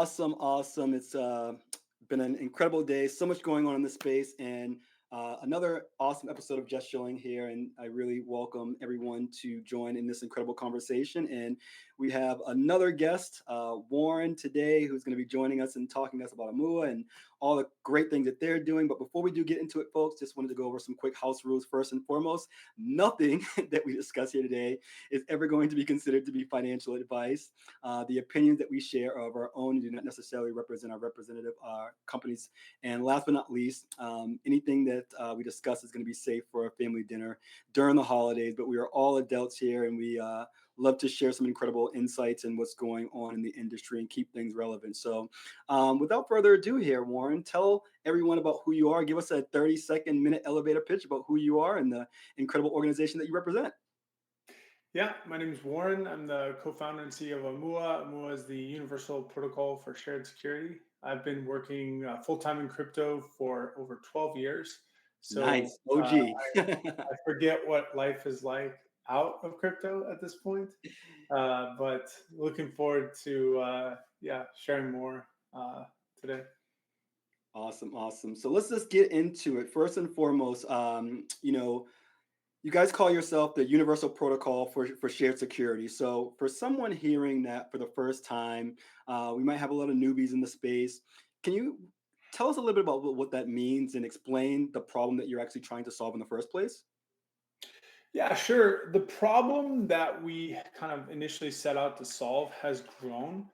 Awesome, awesome. It's been an incredible day. So much going on in this space, and another awesome episode of Just Shilling here. And I really welcome everyone to join in this incredible conversation. And we have another guest, Warren, today, who's going to be joining us and talking to us about Imua and all the great things that they're doing. But before we do get into it, folks, just wanted to go over some quick house rules first and foremost. Nothing that we discuss here today is ever going to be considered to be financial advice. The opinions that we share are of our own and do not necessarily represent our representative companies. And last but not least, anything that we discuss is going to be safe for a family dinner during the holidays. But we are all adults here, and we love to share some incredible insights and what's going on in the industry and keep things relevant. So without further ado here, Warren, tell everyone about who you are. Give us a 30-second minute elevator pitch about who you are and the incredible organization that you represent. Yeah, my name is Warren. I'm the co-founder and CEO of Imua. Imua is the universal protocol for shared security. I've been working full-time in crypto for over 12 years. So Nice. OG. I forget what life is like out of crypto at this point, but looking forward to sharing more today. Awesome, awesome. So let's just get into it. First and foremost, you guys call yourself the Universal Protocol for Shared Security. So for someone hearing that for the first time, we might have a lot of newbies in the space. Can you tell us a little bit about what that means and explain the problem that you're actually trying to solve in the first place? Yeah, sure. The problem that we kind of initially set out to solve has grown.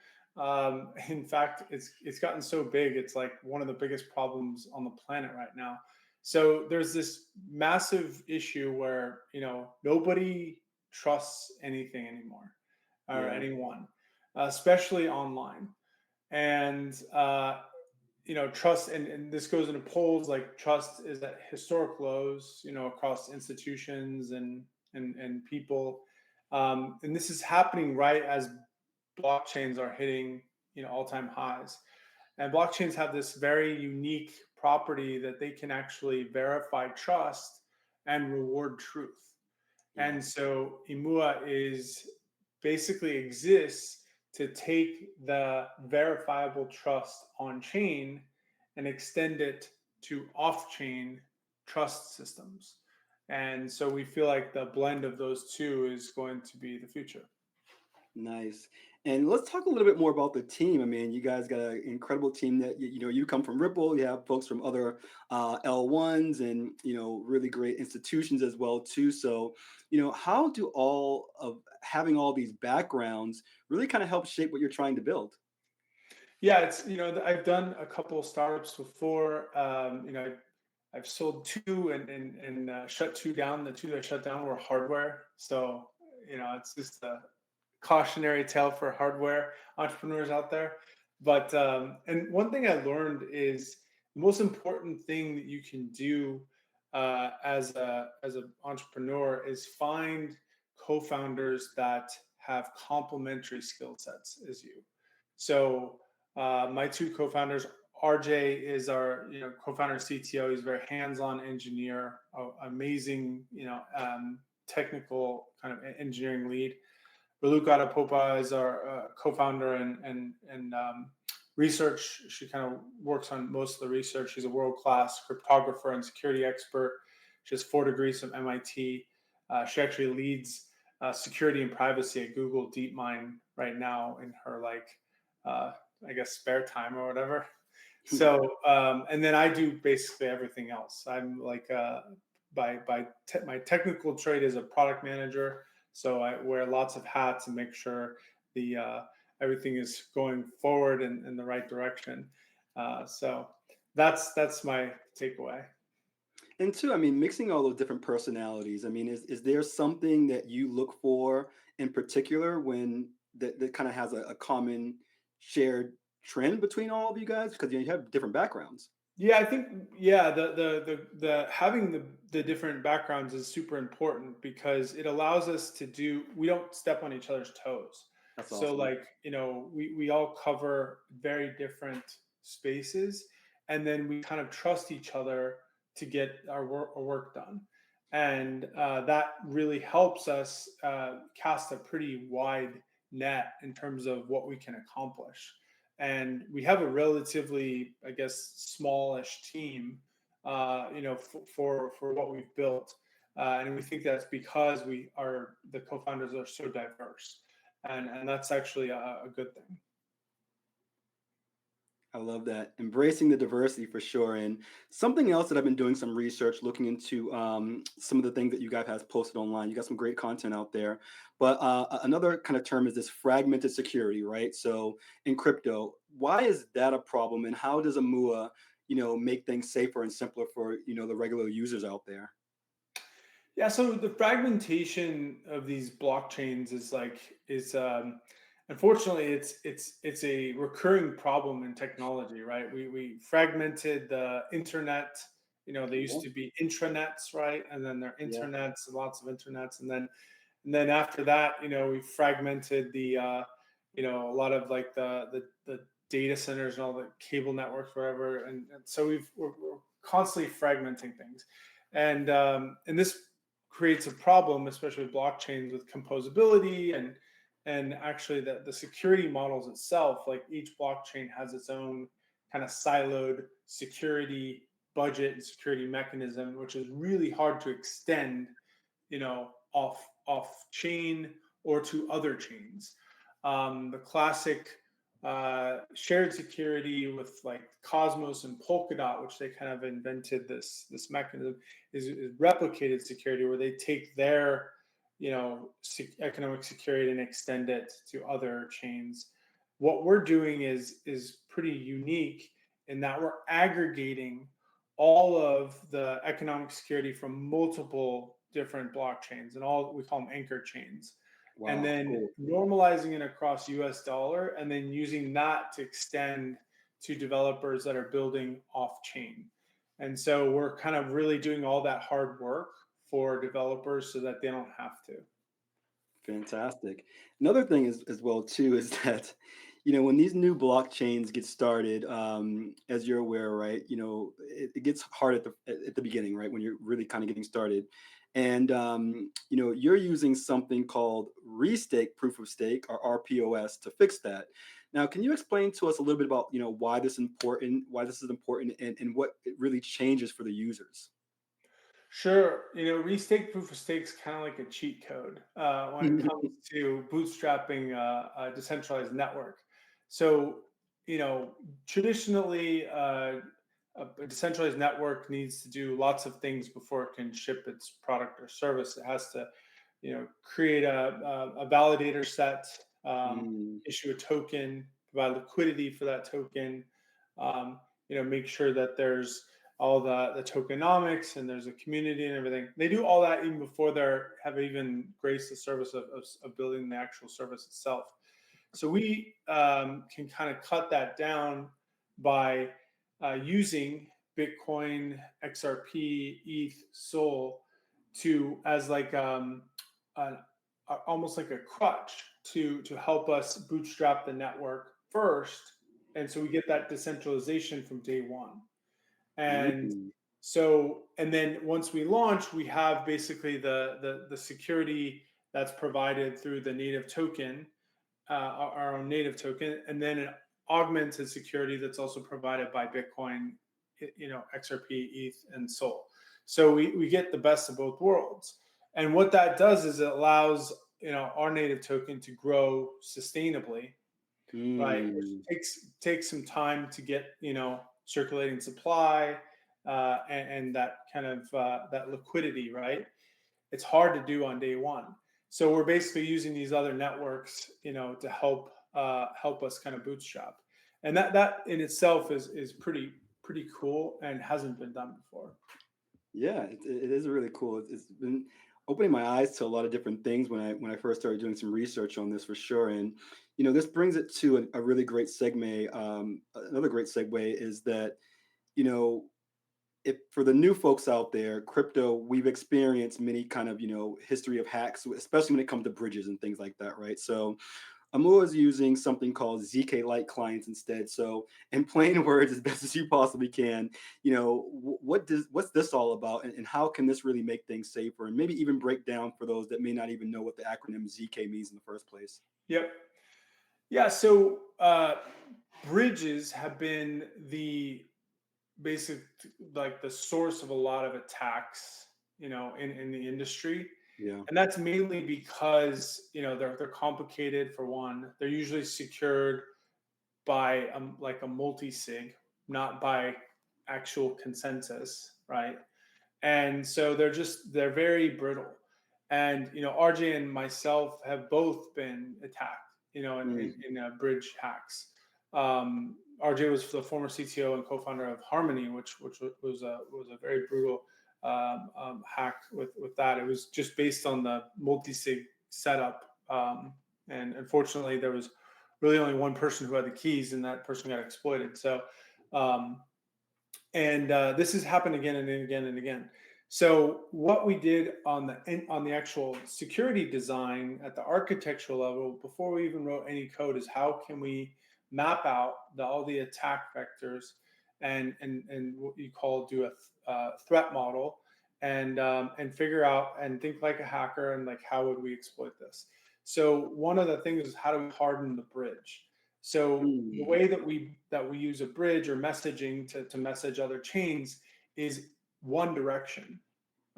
In fact, it's gotten so big, it's like one of the biggest problems on the planet right now. So there's this massive issue where nobody trusts anything anymore or Yeah, anyone, especially online. And trust, and this goes into polls, like trust is at historic lows, across institutions and people. And this is happening right as blockchains are hitting, all-time highs. And blockchains have this very unique property that they can actually verify trust and reward truth. yeah. And so Imua is basically exists to take the verifiable trust on chain and extend it to off chain trust systems. And so we feel like the blend of those two is going to be the future. Nice. And let's talk a little bit more about the team. I mean, you guys got an incredible team that you come from Ripple. You have folks from other L1s and really great institutions as well too. So, how do all of having all these backgrounds really kind of help shape what you're trying to build? Yeah, it's I've done a couple of startups before. I've sold two and shut two down. The two that shut down were hardware. So it's just a cautionary tale for hardware entrepreneurs out there. But and one thing I learned is the most important thing that you can do as an entrepreneur is find co-founders that have complementary skill sets as you. So my two co-founders, RJ is our co-founder CTO. He's a very hands-on engineer, amazing technical kind of engineering lead. Raluca Popa is our co-founder and research. She kind of works on most of the research. She's a world-class cryptographer and security expert. She has 4 degrees from MIT. She actually leads security and privacy at Google DeepMind right now in her uh, I guess spare time or whatever. So and then I do basically everything else. I'm like my technical trade is a product manager. So I wear lots of hats and make sure the everything is going forward in the right direction. So that's my takeaway. And two, I mean, mixing all those different personalities. I mean, is there something that you look for in particular when that kind of has a common shared trend between all of you guys? Because you have different backgrounds. Yeah, I think the having the different backgrounds is super important because it allows us to do we don't step on each other's toes. That's So awesome. like, we all cover very different spaces and then we kind of trust each other to get our work done. And that really helps us cast a pretty wide net in terms of what we can accomplish. and we have a relatively, I guess, smallish team, for what we've built, and we think that's because the co-founders are so diverse, and that's actually a good thing. I love that. Embracing the diversity for sure. And something else that I've been doing some research, looking into some of the things that you guys have posted online. You got some great content out there. But another kind of term is this fragmented security, right? So in crypto, why is that a problem, and how does Amua, make things safer and simpler for the regular users out there? Yeah, so the fragmentation of these blockchains is unfortunately it's a recurring problem in technology, right? We fragmented the internet. They used Yeah, to be intranets, right? And then there are yeah, internets, lots of internets, and then after that, we fragmented a lot of like the data centers and all the cable networks, whatever, and so we're constantly fragmenting things, and this creates a problem, especially with blockchains, with composability and actually the security models itself. Like each blockchain has its own kind of siloed security budget and security mechanism, which is really hard to extend, off chain or to other chains. The classic shared security with like Cosmos and Polkadot, which they kind of invented this mechanism, is replicated security, where they take their economic security and extend it to other chains. What we're doing is pretty unique in that we're aggregating all of the economic security from multiple different blockchains, and all we call them anchor chains, and wow, then cool. normalizing it across US dollar, and then using that to extend to developers that are building off chain. And so we're kind of really doing all that hard work for developers so that they don't have to. Fantastic. Another thing is as well too is that, when these new blockchains get started, as you're aware, right? It gets hard at the beginning, right? When you're really kind of getting started, and you're using something called restake proof of stake, or RPOS, to fix that. Now, can you explain to us a little bit about why this is important, and what it really changes for the users? Sure. Restake proof of stake is kind of like a cheat code when it comes to bootstrapping a decentralized network. So, traditionally, a decentralized network needs to do lots of things before it can ship its product or service. It has to, create a validator set, Mm, issue a token, provide liquidity for that token, make sure that there's all the tokenomics and there's a community and everything. They do all that even before they have even graced the service of building the actual service itself. So we can kind of cut that down by using Bitcoin, XRP, ETH, Sol to as like almost like a crutch to help us bootstrap the network first, and so we get that decentralization from day one. And mm, so, and then once we launch, we have basically the security that's provided through the native token, our own native token, and then an augmented security that's also provided by Bitcoin, XRP, ETH, and Sol. So we get the best of both worlds. And what that does is it allows our native token to grow sustainably, right? Which mm. takes some time to get circulating supply, and that kind of that liquidity, right? It's hard to do on day one. So we're basically using these other networks, to help us kind of bootstrap, and that in itself is pretty cool and hasn't been done before. Yeah, it is really cool. It's been opening my eyes to a lot of different things when I first started doing some research on this for sure. And this brings it to a really great segue. Another great segue is that you know if for the new folks out there, crypto, we've experienced many kind of history of hacks, especially when it comes to bridges and things like that, right? So Amua is using something called ZK Lite clients instead. So, in plain words, as best as you possibly can, what's this all about, and how can this really make things safer, and maybe even break down for those that may not even know what the acronym ZK means in the first place? Yep. Yeah. So bridges have been the basic, like the source of a lot of attacks, in the industry. Yeah. And that's mainly because, they're complicated for one. They're usually secured by like a multi-sig, not by actual consensus, right? And so they're very brittle. And RJ and myself have both been attacked, Mm. in bridge hacks. RJ was the former CTO and co-founder of Harmony, which was a very brutal hack with that. It was just based on the multi-sig setup, and unfortunately, there was really only one person who had the keys, and that person got exploited. So, um, and this has happened again and again and again. So what we did on the actual security design at the architectural level before we even wrote any code is how can we map out all the attack vectors and what you call do a threat model and figure out and think like a hacker and like how would we exploit this. So one of the things is how do we harden the bridge. So the Mm. way that we use a bridge or messaging to message other chains is one direction.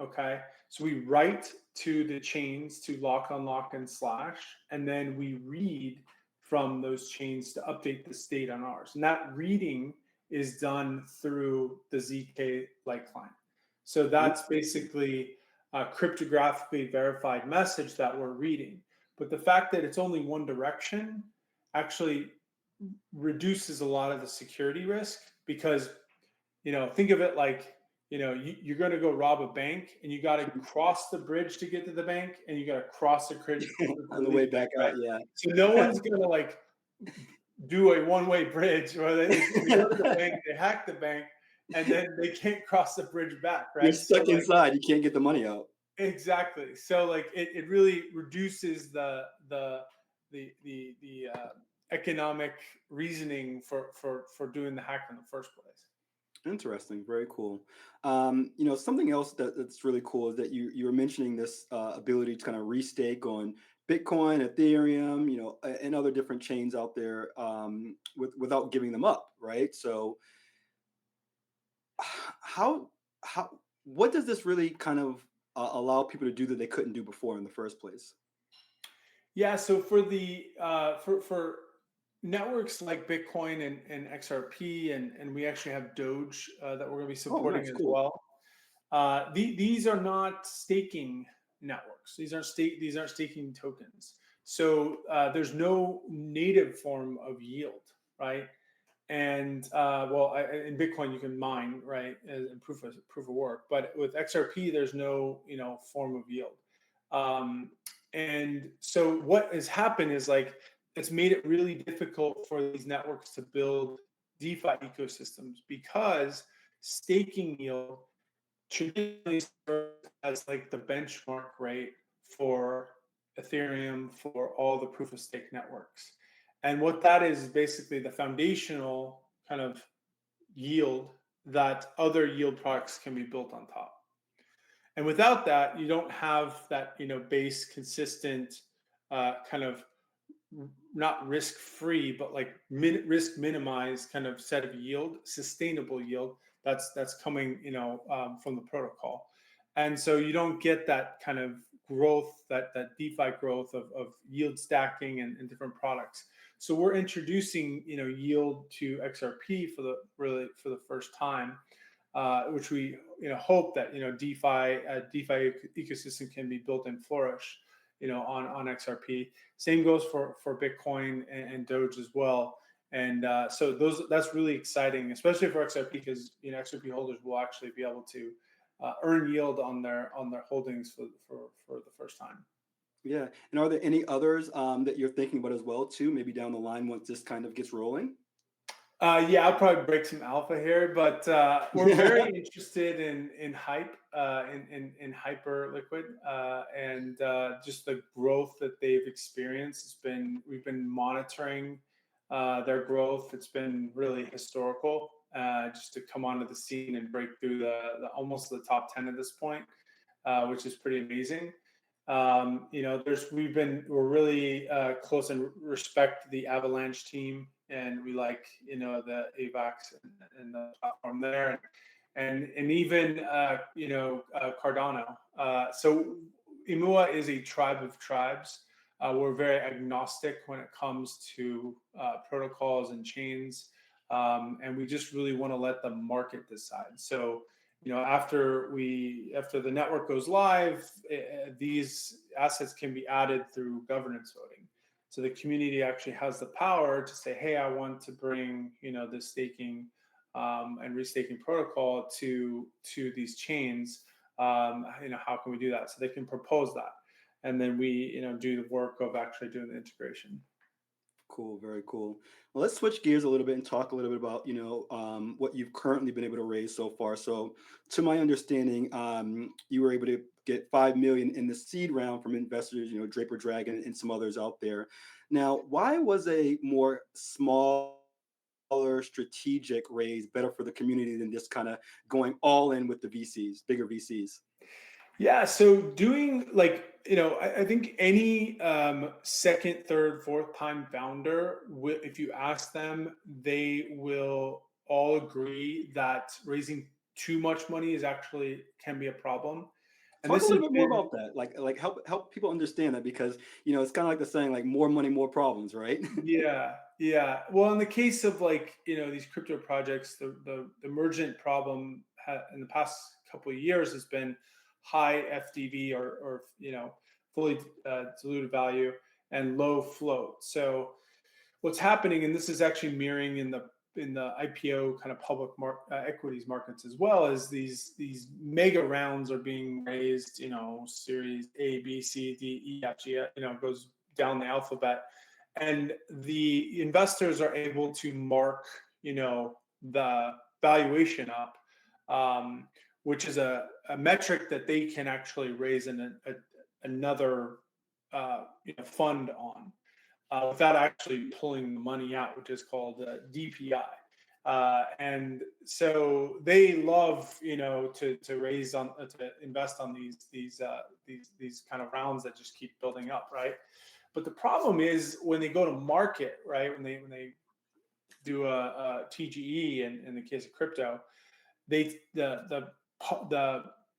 Okay. So we write to the chains to lock, unlock, and slash, and then we read from those chains to update the state on ours. And that reading is done through the ZK Light client. So that's Interesting. basically a cryptographically verified message that we're reading. But the fact that it's only one direction actually reduces a lot of the security risk because think of it like you're going to go rob a bank and you got to cross the bridge to get to the bank and you got to cross the bridge to On the leave way the bank, back right? out, yeah. So no one's going to like do a one-way bridge or they go to the bank, they hack the bank, and then they can't cross the bridge back, You're right? So stuck like inside, you can't get the money out. exactly. So like it really reduces the economic reasoning for doing the hack in the first place. Interesting, very cool. Something else that's really cool is that you were mentioning this ability to kind of restake on Bitcoin, Ethereum, and other different chains out there without giving them up, right? So how how what does this really kind of allow people to do that they couldn't do before in the first place? Yeah, so for the for networks like Bitcoin and XRP, and we actually have Doge that we're going to be Oh, supporting nice, as cool. well. These are not staking networks. These aren't staking tokens. So there's no native form of yield, right? And in Bitcoin you can mine, right, and proof of work, but with XRP there's no form of yield. Um, and so what has happened is like it's made it really difficult for these networks to build DeFi ecosystems because staking yield traditionally served as like the benchmark rate for Ethereum for all the proof of stake networks. And what that is basically the foundational kind of yield that other yield products can be built on top. And without that, you don't have that, base consistent kind of not risk free, but like risk minimized kind of set of yield, sustainable yield that's coming, from the protocol. And so you don't get that kind of growth, that DeFi growth of yield stacking and different products. So we're introducing, yield to XRP for the first time, which we hope that DeFi ecosystem can be built and flourish, on XRP. Same goes for Bitcoin and Doge as well. And so that's really exciting, especially for XRP, because XRP holders will actually be able to earn yield on their holdings for the first time. Yeah. And are there any others that you're thinking about as well too? Maybe down the line once this kind of gets rolling. Yeah, I'll probably break some alpha here, but we're very interested in hype, in hyper liquid, and just the growth that they've experienced. We've been monitoring their growth. It's been really historical, just to come onto the scene and break through the almost the top 10 at this point, which is pretty amazing. We're really close and respect the Avalanche team and we like the AVAX and the platform there, and even Cardano. So Imua is a tribe of tribes. We're very agnostic when it comes to protocols and chains, and we just really want to let the market decide. So after the network goes live, these assets can be added through governance voting. So the community actually has the power to say, hey, I want to bring this staking and restaking protocol to these chains. How can we do that? So they can propose that, and then we do the work of actually doing the integration. Cool, very cool. Well, let's switch gears a little bit and talk a little bit about, what you've currently been able to raise so far. So, to my understanding, you were able to get 5 million in the seed round from investors, Draper Dragon and some others out there. Now, why was a more smaller strategic raise better for the community than just kind of going all in with the VCs, bigger VCs? Yeah, so doing I think any second, third, fourth time founder, if you ask them, they will all agree that raising too much money is actually can be a problem. And Talk a this has little bit more been about that. Like help people understand that because it's kind of like the saying, like more money, more problems, right? Yeah, yeah. Well, in the case of these crypto projects, the emergent problem in the past couple of years has been high FDV or fully diluted value and low float. So what's happening, and this is actually mirroring in the IPO kind of equities markets as well, is these mega rounds are being raised, series A, B, C, D, E, F, G, goes down the alphabet, and the investors are able to mark, the valuation up, which is a metric that they can actually raise another fund on without actually pulling the money out, which is called DPI. And so they love, to raise to invest on these kind of rounds that just keep building up, right? But the problem is when they go to market, right? When they do a TGE in the case of crypto, the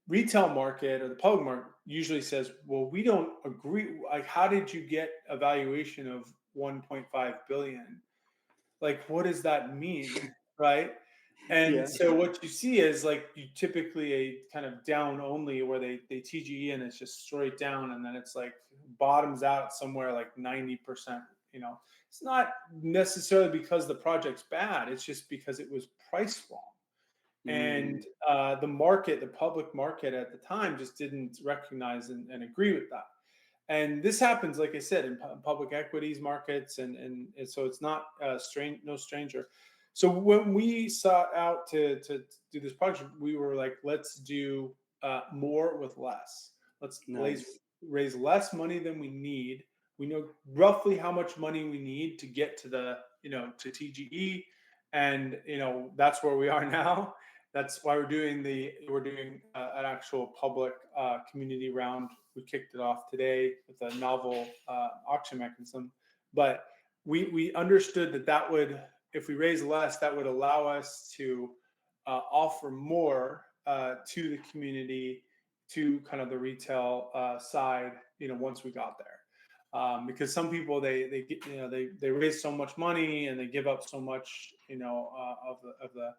retail market or the public market usually says, well, we don't agree. Like, how did you get a valuation of 1.5 billion? Like, what does that mean? Right. And Yeah. so what you see is like you typically a kind of down only where they TGE and it's just straight down and then it's like bottoms out somewhere like 90%. It's not necessarily because the project's bad. It's just because it was priced wrong. Mm, And the public market at the time just didn't recognize and agree with that. And this happens, like I said, in public equities markets, and so it's not no stranger. So when we sought out to do this project, we were like, let's do more with less. Let's nice. raise less money than we need. We know roughly how much money we need to get to to TGE, and that's where we are now. That's why we're doing an actual public community round. We kicked it off today with a novel auction mechanism, but we understood that would, if we raise less, that would allow us to offer more to the community, to kind of the retail side. Once we got there. Because some people they raise so much money and they give up so much of the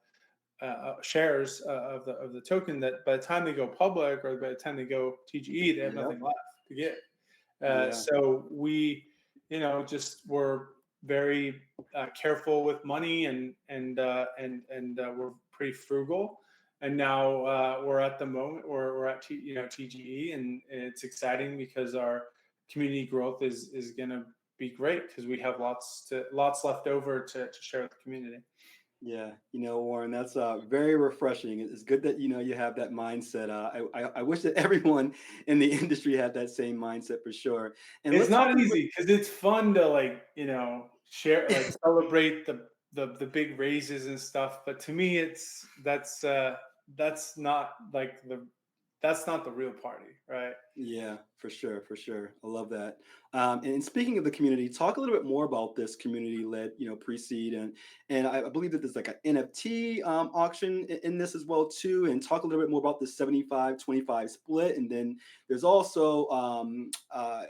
shares of the token that by the time they go public or by the time they go TGE, they have Yep. nothing left to give. Yeah. So we, just were very careful with money and we're pretty frugal. And now we're at the moment where we're at TGE, and it's exciting because our community growth is going to be great because we have lots left over to share with the community. Yeah, Warren, that's very refreshing. It's good that you have that mindset. I wish that everyone in the industry had that same mindset for sure. And It's let's talk not a little easy because it's fun to share, celebrate the big raises and stuff. But to me, that's not like that's not the real party, right? Yeah, for sure, for sure. I love that. And speaking of the community, talk a little bit more about this community-led, pre-seed, and I believe that there's like an NFT auction in this as well too. And talk a little bit more about the 75-25 split. And then there's also, I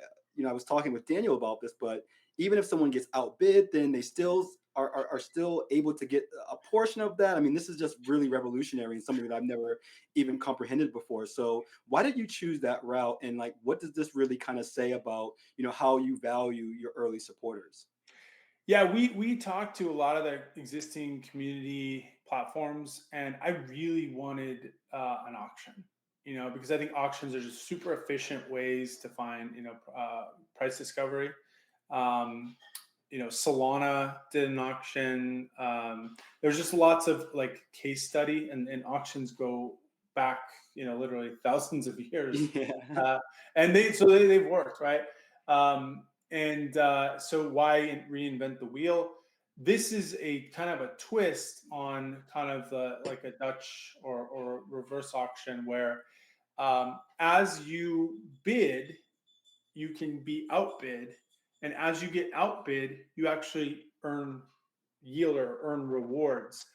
was talking with Daniel about this, but even if someone gets outbid, then they still are still able to get a portion of that. I mean, this is just really revolutionary and something that I've never even comprehended before. So why did you choose that route, and like what does this really kind of say about how you value your early supporters? Yeah, we talked to a lot of the existing community platforms, and I really wanted an auction. Because I think auctions are just super efficient ways to find price discovery. Um, Solana did an auction. There's just lots of like case study, and auctions go back, literally thousands of years, Yeah. uh, and they've worked, right. And so why reinvent the wheel? This is a kind of a twist on kind of like a Dutch or reverse auction where as you bid you can be outbid, and as you get outbid you actually earn yield or earn rewards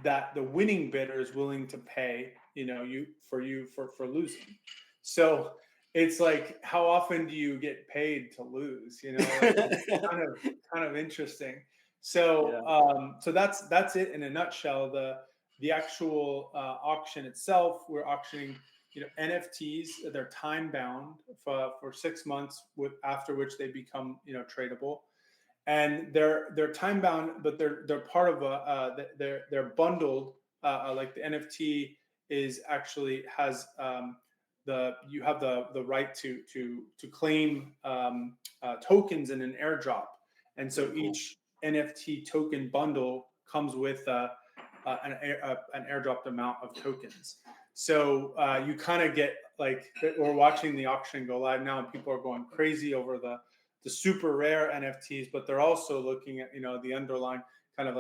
that the winning bidder is willing to pay you for losing. So it's like, how often do you get paid to lose? Like, it's kind of interesting. Yeah. So that's it in a nutshell. The actual auction itself, we're auctioning NFTs. They're time bound for 6 months, after which they become tradable, and they're time bound, but they're part of they're bundled. Like the NFT is actually has the you have the right to claim tokens in an airdrop, and so Very cool. each NFT token bundle comes with an airdropped amount of tokens. So you kind of get like, we're watching the auction go live now, and people are going crazy over the super rare NFTs, but they're also looking at the underlying kind of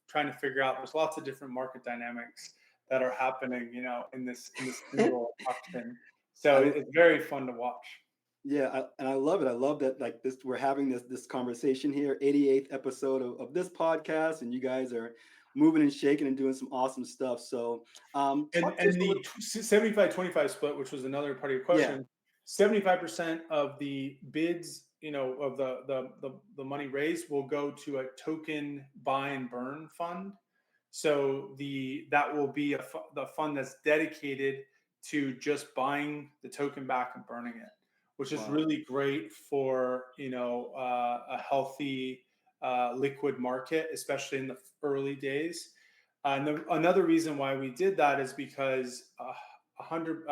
trying to figure out. There's lots of different market dynamics that are happening, in this single auction. I, So l- it's very fun to watch. yeah, and I love it. I love that like this we're having this conversation here, 88th episode of this podcast, and you guys are moving and shaking and doing some awesome stuff. So And talk to us and a little. the 75-25 split, which was another part of your Yeah. question, 75% of the bids, of the money raised will go to a token buy and burn fund. So that will be the fund that's dedicated to just buying the token back and burning it, which is Wow. really great for a healthy liquid market, especially in the early days. And another reason why we did that is because 100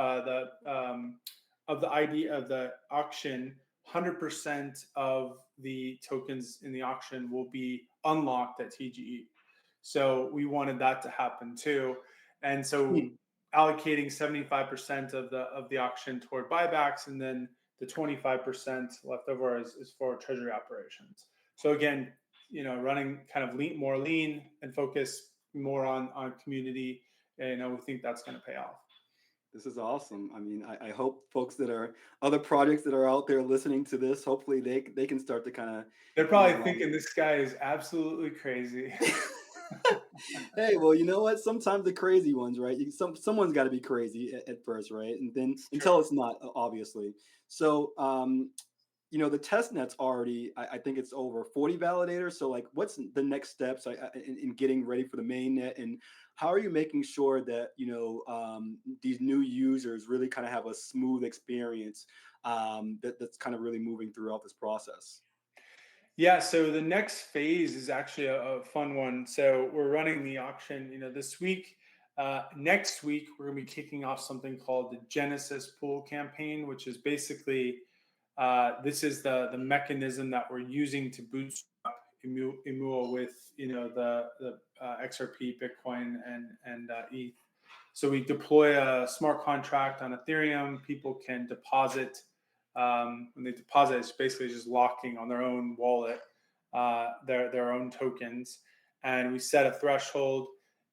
of the idea of the auction, 100% of the tokens in the auction will be unlocked at TGE. So we wanted that to happen too, and so Hmm. allocating 75% of the auction toward buybacks, and then the 25% left over is for treasury operations. So again, running kind of more lean and focus more on community. And we think that's going to pay off. This is awesome. I mean, I hope folks that are other projects that are out there listening to this, hopefully they can start to kind of, They're you probably know, thinking this guy is absolutely crazy. hey, well, you know what? Sometimes the crazy ones, right? Someone's got to be crazy at first, right? And then It's true. until it's not, obviously. So, the test net's already, I think it's over 40 validators. So, like, what's the next steps in getting ready for the main net, and how are you making sure that these new users really kind of have a smooth experience that's kind of really moving throughout this process? Yeah, so the next phase is actually a fun one. So we're running the auction, this week. Next week, we're going to be kicking off something called the Genesis Pool campaign, which is basically this is the mechanism that we're using to bootstrap Imua with the XRP, Bitcoin, and ETH. So we deploy a smart contract on Ethereum. People can deposit. When they deposit, it's basically just locking on their own wallet their own tokens, and we set a threshold.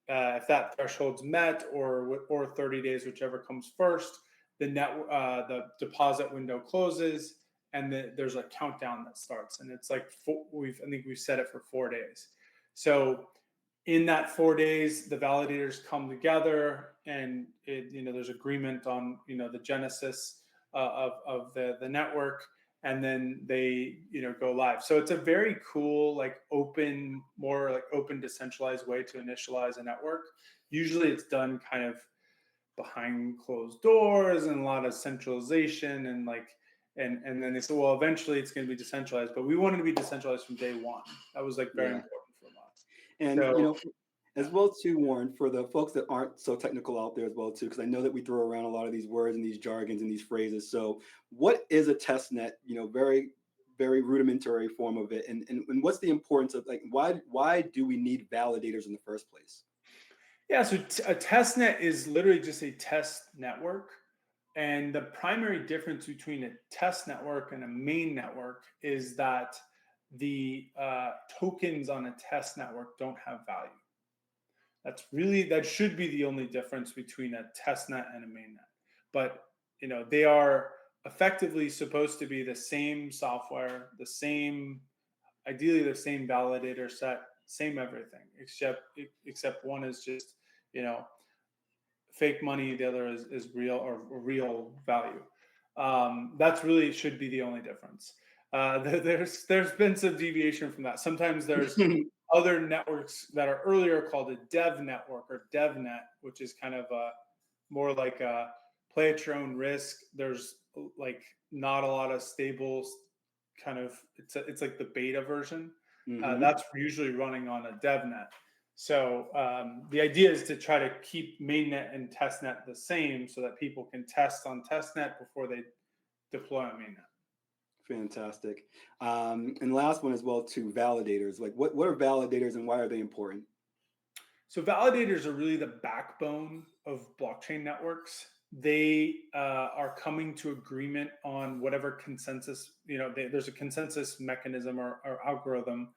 if that threshold's met, or 30 days, whichever comes first, the deposit window closes, and there's a countdown that starts, and it's like I think we've set it for 4 days. So in that 4 days, the validators come together, and there's agreement on the genesis of the network, and then they go live. So it's a very cool, like open, more like open decentralized way to initialize a network. Usually it's done kind of behind closed doors and a lot of centralization, and then they said, well, eventually it's going to be decentralized, but we wanted to be decentralized from day one. That was like very Yeah. important for us. And So as yeah. well too, Warren, for the folks that aren't so technical out there as well too, because I know that we throw around a lot of these words and these jargons and these phrases. So what is a test net? Very, very rudimentary form of it. And what's the importance of, like, why do we need validators in the first place? Yeah, so a test net is literally just a test network. And the primary difference between a test network and a main network is that the tokens on a test network don't have value. That should be the only difference between a test net and a main net. But they are effectively supposed to be the same software, ideally the same validator set, same everything, except one is just you know fake money, the other is real, or real value. That's really should be the only difference. There's been some deviation from that. Sometimes there's other networks that are earlier called a dev network or devnet, which is kind of more like a play at your own risk. There's like not a lot of stable kind of, it's like the beta version. Hmm. That's usually running on a devnet. So the idea is to try to keep mainnet and testnet the same so that people can test on testnet before they deploy on mainnet. Fantastic. And last one as well too, validators. Like what are validators and why are they important? So validators are really the backbone of blockchain networks. They are coming to agreement on whatever consensus. There's a consensus mechanism or algorithm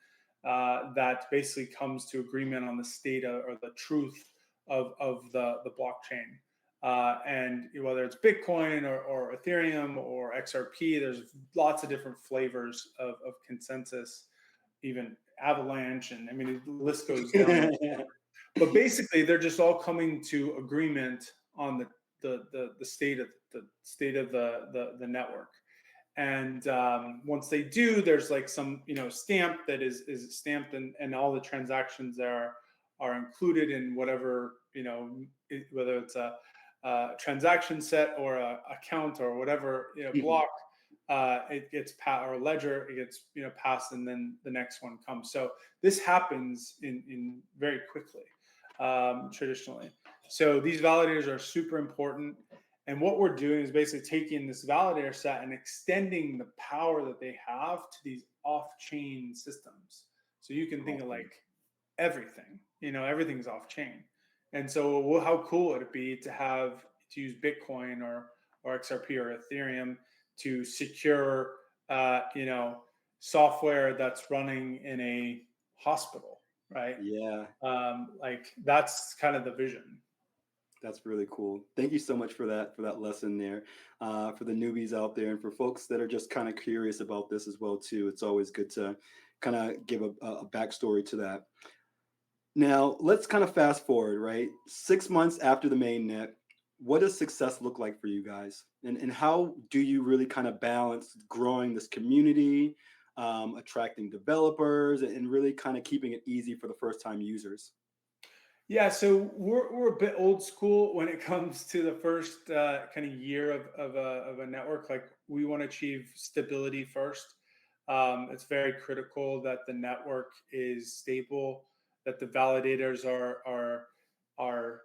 that basically comes to agreement on the state or the truth of the blockchain. And whether it's Bitcoin or Ethereum or XRP, there's lots of different flavors of consensus, even Avalanche, and I mean the list goes down. But basically they're just all coming to agreement on the state of the network. And once they do, there's like some stamp that is stamped, and all the transactions there are included in whatever, whether it's a transaction set or a account or whatever block, it gets passed, or ledger, it gets passed, and then the next one comes. So this happens in very quickly, traditionally. So these validators are super important. And what we're doing is basically taking this validator set and extending the power that they have to these off-chain systems. So you can think of like everything, everything's off-chain. And so how cool would it be to use Bitcoin or XRP or Ethereum to secure, software that's running in a hospital, right? Yeah. Like that's kind of the vision. That's really cool. Thank you so much for that lesson there. For the newbies out there, and for folks that are just kind of curious about this as well too. It's always good to kind of give a backstory to that. Now let's kind of fast forward, right? 6 months after the main net, what does success look like for you guys, and how do you really kind of balance growing this community, attracting developers, and really kind of keeping it easy for the first time users? Yeah, so we're a bit old school when it comes to the first kind of year of a network. Like we want to achieve stability first. It's very critical that the network is stable, that the validators are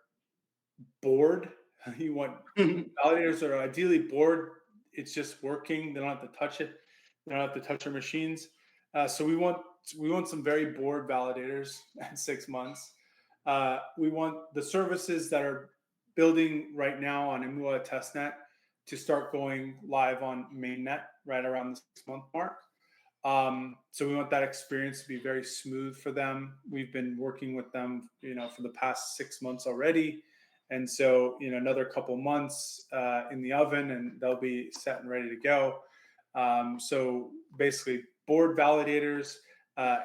bored. You want validators that are ideally bored. It's just working. They don't have to touch it. They don't have to touch our machines. So we want some very bored validators at 6 months. We want the services that are building right now on Imua testnet to start going live on mainnet right around the 6 month mark. So we want that experience to be very smooth for them. We've been working with them, for the past 6 months already, and so another couple months in the oven, and they'll be set and ready to go. So basically, board validators,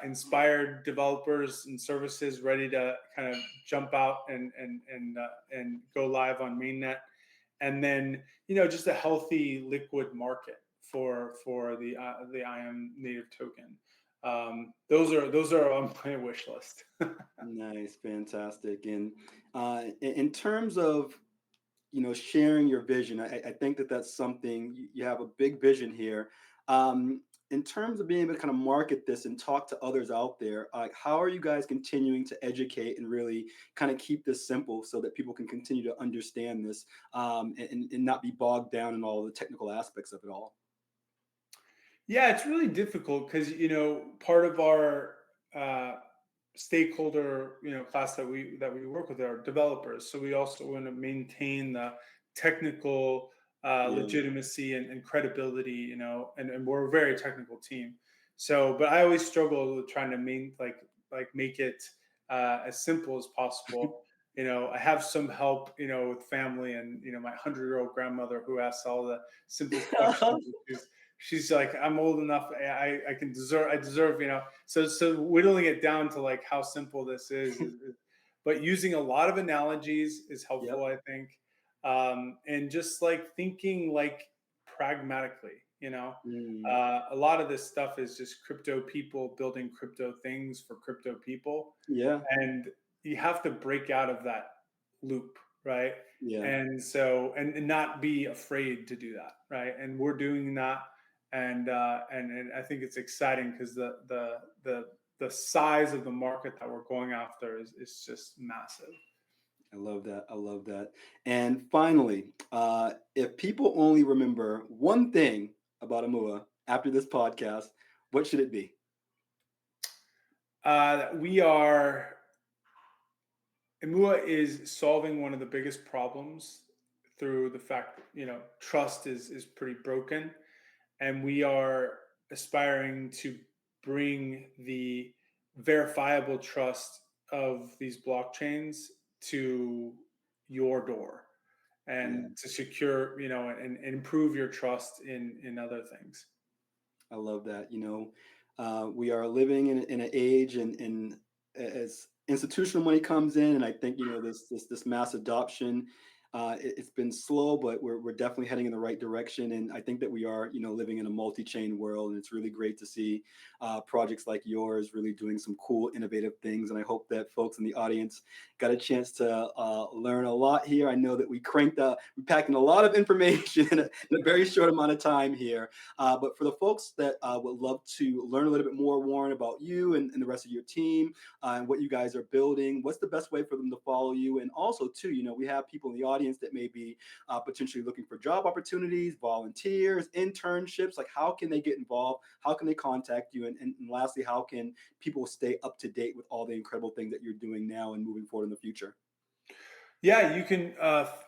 inspired developers and services ready to kind of jump out and go live on mainnet, and then just a healthy liquid market for the IM native token. Those are on my wish list. Nice, fantastic. And in terms of sharing your vision, I think that that's something you have a big vision here. In terms of being able to kind of market this and talk to others out there, how are you guys continuing to educate and really kind of keep this simple so that people can continue to understand this, and not be bogged down in all the technical aspects of it all? Yeah, it's really difficult because part of our uh, stakeholder class that we work with are developers. So we also want to maintain the technical Yeah, legitimacy and credibility. And we're a very technical team. So, but I always struggle with trying to make it as simple as possible. I have some help, with family and my 100-year-old grandmother who asks all the simple questions. She's like, I'm old enough. I can deserve. I deserve. So whittling it down to like how simple this but using a lot of analogies is yep. helpful, I think, and just like thinking like pragmatically. Mm, A lot of this stuff is just crypto people building crypto things for crypto people, yeah, and you have to break out of that loop, right? yeah. And not be afraid to do that, right? And we're doing that, and I think it's exciting because the size of the market that we're going after is just massive. I love that. I love that. And finally, if people only remember one thing about Amua after this podcast, what should it be? We are Imua is solving one of the biggest problems through the fact trust is pretty broken, and we are aspiring to bring the verifiable trust of these blockchains to your door Yeah. and to secure and improve your trust in other things. I love that. We are living in an age, and as institutional money comes in, and I think this mass adoption, it's been slow, but we're definitely heading in the right direction. And I think that we are living in a multi-chain world, and it's really great to see projects like yours really doing some cool, innovative things. And I hope that folks in the audience got a chance to learn a lot here. I know that we packed in a lot of information in a very short amount of time here. But for the folks that would love to learn a little bit more, Warren, about you and the rest of your team, and what you guys are building, what's the best way for them to follow you? And also, too, we have people in the audience that may be potentially looking for job opportunities, volunteers, internships. Like, how can they get involved? How can they contact you? And lastly, how can people stay up to date with all the incredible things that you're doing now and moving forward in the future? Yeah, you can.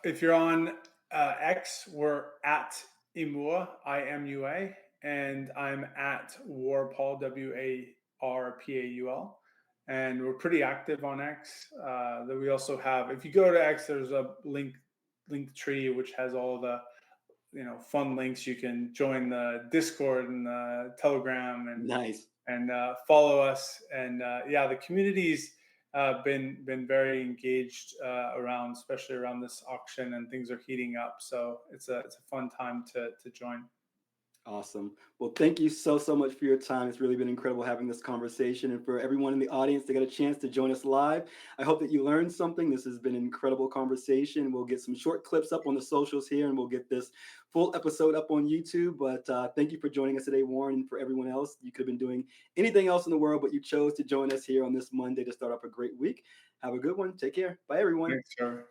If you're on X, we're at Imua, IMUA, and I'm at Warpaul, WARPAUL, and we're pretty active on X. Then we also have, if you go to X, there's a link tree which has all the fun links. You can join the Discord and the Telegram Nice. and follow us. And yeah, the community's been very engaged around, especially around this auction, and things are heating up. So it's a fun time to join. Awesome. Well, thank you so much for your time. It's really been incredible having this conversation. And for everyone in the audience that got a chance to join us live, I hope that you learned something. This has been an incredible conversation. We'll get some short clips up on the socials here, and we'll get this full episode up on YouTube. But thank you for joining us today, Warren. And for everyone else, you could have been doing anything else in the world, but you chose to join us here on this Monday to start off a great week. Have a good one. Take care. Bye, everyone. Thanks, Trevor.